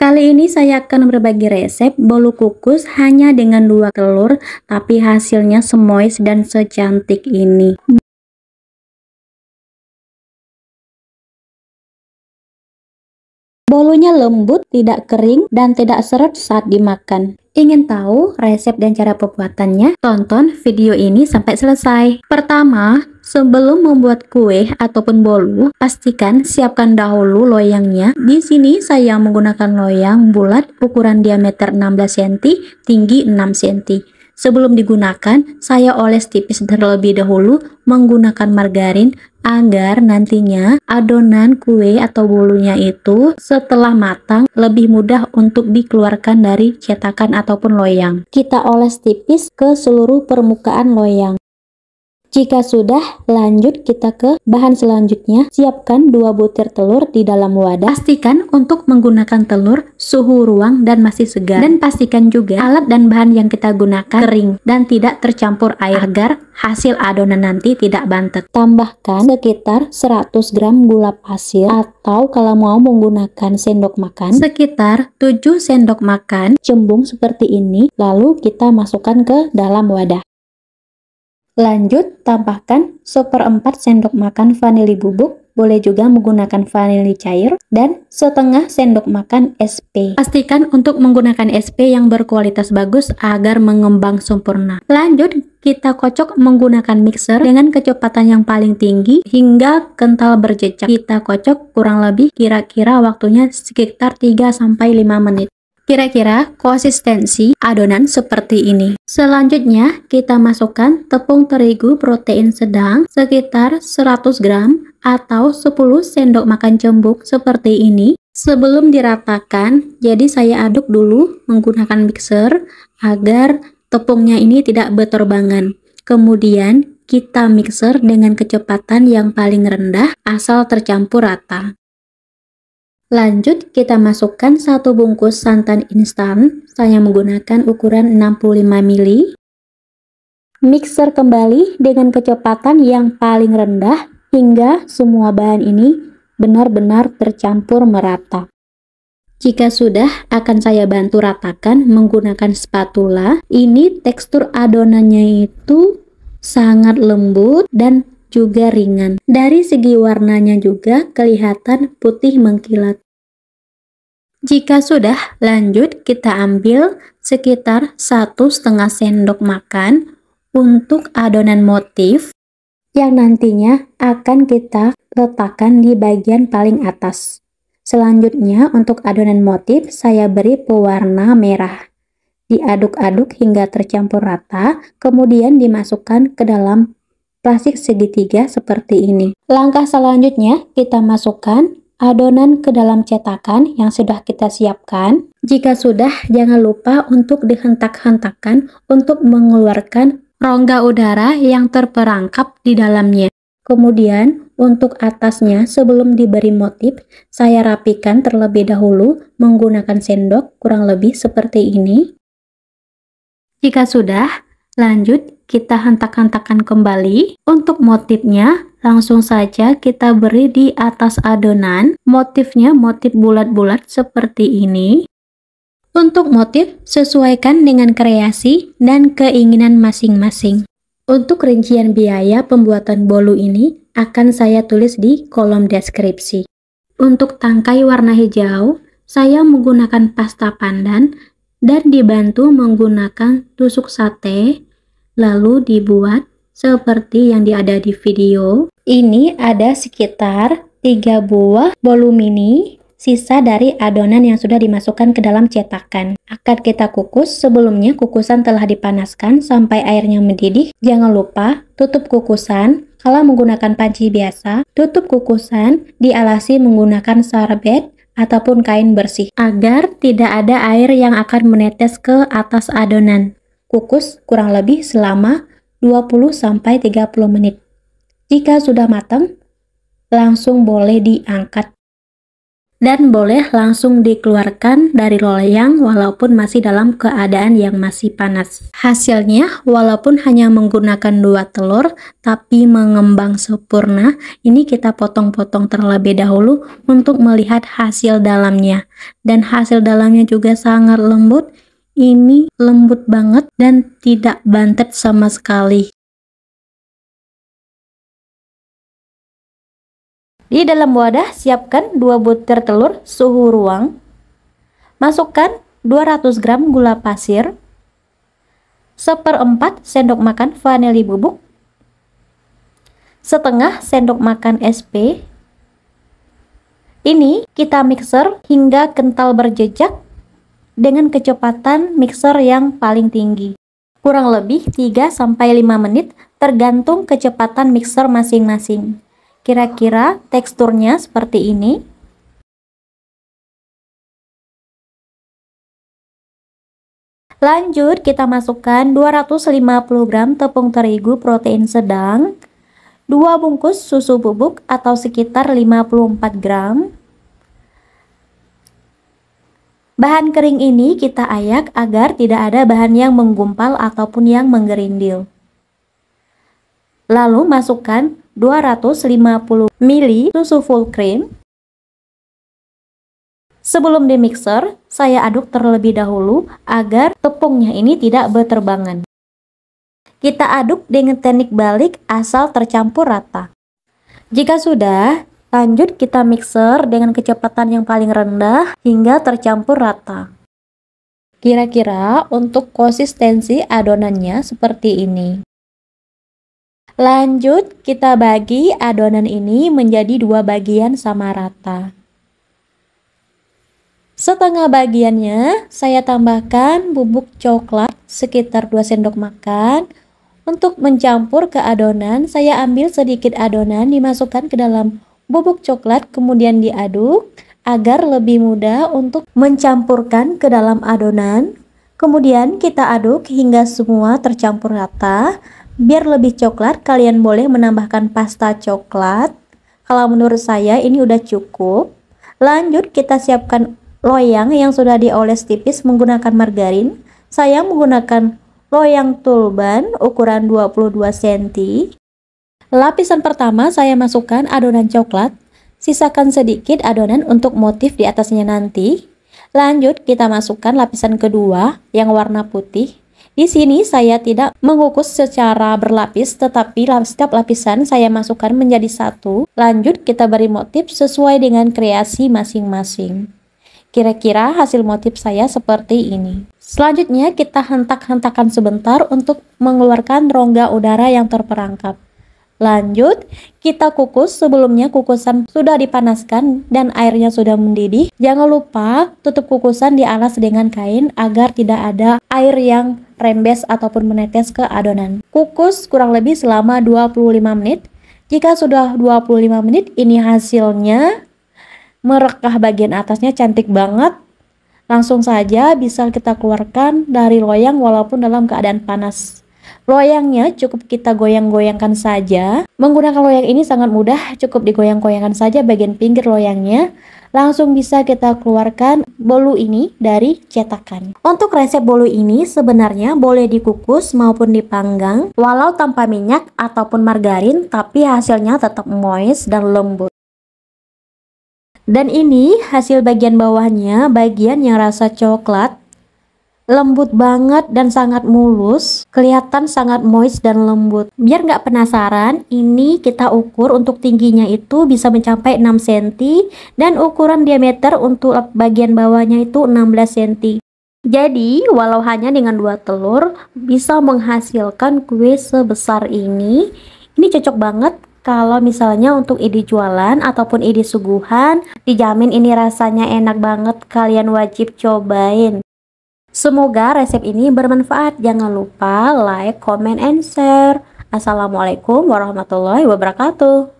Kali ini saya akan berbagi resep bolu kukus hanya dengan 2 telur, tapi hasilnya semois dan secantik ini. Bolunya lembut, tidak kering, dan tidak seret saat dimakan. Ingin tahu resep dan cara pembuatannya? Tonton video ini sampai selesai. Pertama, sebelum membuat kue ataupun bolu, pastikan siapkan dahulu loyangnya. Di sini saya menggunakan loyang bulat ukuran diameter 16 cm, tinggi 6 cm. Sebelum digunakan, saya oles tipis terlebih dahulu menggunakan margarin agar nantinya adonan kue atau bolunya itu setelah matang lebih mudah untuk dikeluarkan dari cetakan ataupun loyang. Kita oles tipis ke seluruh permukaan loyang. Jika sudah, lanjut kita ke bahan selanjutnya. Siapkan 2 butir telur di dalam wadah. Pastikan untuk menggunakan telur suhu ruang dan masih segar. Dan pastikan juga alat dan bahan yang kita gunakan kering dan tidak tercampur air agar hasil adonan nanti tidak bantet. Tambahkan sekitar 100 gram gula pasir atau kalau mau menggunakan sendok makan sekitar 7 sendok makan cembung seperti ini. Lalu kita masukkan ke dalam wadah. Lanjut, tambahkan 1/4 sendok makan vanili bubuk, boleh juga menggunakan vanili cair, dan setengah sendok makan SP. Pastikan untuk menggunakan SP yang berkualitas bagus agar mengembang sempurna. Lanjut, kita kocok menggunakan mixer dengan kecepatan yang paling tinggi hingga kental berjejak. Kita kocok kurang lebih kira-kira waktunya sekitar 3-5 menit. Kira-kira konsistensi adonan seperti ini. Selanjutnya kita masukkan tepung terigu protein sedang sekitar 100 gram atau 10 sendok makan cembung seperti ini. Sebelum diratakan, jadi saya aduk dulu menggunakan mixer agar tepungnya ini tidak berterbangan. Kemudian kita mixer dengan kecepatan yang paling rendah asal tercampur rata. Lanjut, kita masukkan 1 bungkus santan instan. Saya menggunakan ukuran 65 ml. Mixer kembali dengan kecepatan yang paling rendah hingga semua bahan ini benar-benar tercampur merata. Jika sudah, akan saya bantu ratakan menggunakan spatula. Ini tekstur adonannya itu sangat lembut dan juga ringan. Dari segi warnanya juga kelihatan putih mengkilat. Jika sudah, lanjut kita ambil sekitar 1,5 sendok makan untuk adonan motif yang nantinya akan kita letakkan di bagian paling atas. Selanjutnya untuk adonan motif saya beri pewarna merah. Diaduk-aduk hingga tercampur rata, kemudian dimasukkan ke dalam plastik segitiga seperti ini. Langkah selanjutnya kita masukkan adonan ke dalam cetakan yang sudah kita siapkan. Jika sudah, jangan lupa untuk dihentak-hentakan untuk mengeluarkan rongga udara yang terperangkap di dalamnya. Kemudian untuk atasnya sebelum diberi motif, saya rapikan terlebih dahulu menggunakan sendok kurang lebih seperti ini. Jika sudah, lanjut kita hentak-hentakan kembali. Untuk motifnya langsung saja kita beri di atas adonan. Motifnya motif bulat-bulat seperti ini. Untuk motif sesuaikan dengan kreasi dan keinginan masing-masing. Untuk rincian biaya pembuatan bolu ini akan saya tulis di kolom deskripsi. Untuk tangkai warna hijau, saya menggunakan pasta pandan dan dibantu menggunakan tusuk sate. Lalu dibuat seperti yang ada di video. Ini ada sekitar 3 buah bolu mini, sisa dari adonan yang sudah dimasukkan ke dalam cetakan. Akan kita kukus. Sebelumnya kukusan telah dipanaskan sampai airnya mendidih. Jangan lupa tutup kukusan. Kalau menggunakan panci biasa, tutup kukusan dialasi menggunakan sarbet ataupun kain bersih agar tidak ada air yang akan menetes ke atas adonan. Kukus kurang lebih selama 20-30 menit. Jika sudah matang, langsung boleh diangkat. dan boleh langsung dikeluarkan dari loyang walaupun masih dalam keadaan yang masih panas. Hasilnya walaupun hanya menggunakan 2 telur tapi mengembang sempurna. Ini kita potong-potong terlebih dahulu untuk melihat hasil dalamnya, dan hasil dalamnya juga sangat lembut. Ini lembut banget dan tidak bantet sama sekali. Di dalam wadah, siapkan 2 butir telur suhu ruang. Masukkan 200 gram gula pasir, 1/4 sendok makan vanili bubuk, setengah sendok makan SP. Ini kita mixer hingga kental berjejak dengan kecepatan mixer yang paling tinggi. Kurang lebih 3-5 menit tergantung kecepatan mixer masing-masing. Kira-kira teksturnya seperti ini. Lanjut kita masukkan 250 gram tepung terigu protein sedang, 2 bungkus susu bubuk atau sekitar 54 gram. Bahan kering ini kita ayak agar tidak ada bahan yang menggumpal ataupun yang menggerindil. Lalu masukkan 250 ml susu full cream. Sebelum dimixer, saya aduk terlebih dahulu agar tepungnya ini tidak berterbangan. Kita aduk dengan teknik balik asal tercampur rata. Jika sudah, lanjut kita mixer dengan kecepatan yang paling rendah hingga tercampur rata. Kira-kira untuk konsistensi adonannya seperti ini. Lanjut kita bagi adonan ini menjadi 2 bagian sama rata. Setengah bagiannya saya tambahkan bubuk coklat sekitar 2 sendok makan. Untuk mencampur ke adonan, saya ambil sedikit adonan dimasukkan ke dalam bubuk coklat kemudian diaduk agar lebih mudah untuk mencampurkan ke dalam adonan. Kemudian kita aduk hingga semua tercampur rata. Biar lebih coklat, kalian boleh menambahkan pasta coklat. Kalau menurut saya ini udah cukup. Lanjut kita siapkan loyang yang sudah dioles tipis menggunakan margarin. Saya menggunakan loyang tulban ukuran 22 cm. Lapisan pertama saya masukkan adonan coklat. Sisakan sedikit adonan untuk motif di atasnya nanti. Lanjut kita masukkan lapisan kedua yang warna putih. Di sini saya tidak mengukus secara berlapis, tetapi setiap lapisan saya masukkan menjadi satu. Lanjut kita beri motif sesuai dengan kreasi masing-masing. Kira-kira hasil motif saya seperti ini. Selanjutnya kita hentak-hentakan sebentar untuk mengeluarkan rongga udara yang terperangkap. Lanjut, kita kukus. Sebelumnya kukusan sudah dipanaskan dan airnya sudah mendidih. Jangan lupa tutup kukusan di alas dengan kain agar tidak ada air yang rembes ataupun menetes ke adonan. Kukus kurang lebih selama 25 menit. Jika sudah 25 menit, ini hasilnya merekah bagian atasnya cantik banget. Langsung saja bisa kita keluarkan dari loyang walaupun dalam keadaan panas. Loyangnya cukup kita goyang-goyangkan saja. Menggunakan loyang ini sangat mudah, cukup digoyang-goyangkan saja bagian pinggir loyangnya. Langsung bisa kita keluarkan bolu ini dari cetakan. Untuk resep bolu ini sebenarnya boleh dikukus maupun dipanggang, walau tanpa minyak ataupun margarin, tapi hasilnya tetap moist dan lembut. Dan ini hasil bagian bawahnya, bagian yang rasa coklat. Lembut banget dan sangat mulus, kelihatan sangat moist dan lembut. Biar nggak penasaran, ini kita ukur untuk tingginya itu bisa mencapai 6 cm dan ukuran diameter untuk bagian bawahnya itu 16 cm. Jadi walau hanya dengan 2 telur bisa menghasilkan kue sebesar ini. Ini cocok banget kalau misalnya untuk ide jualan ataupun ide suguhan. Dijamin ini rasanya enak banget, kalian wajib cobain. Semoga resep ini bermanfaat. Jangan lupa like, comment, and share. Assalamualaikum warahmatullahi wabarakatuh.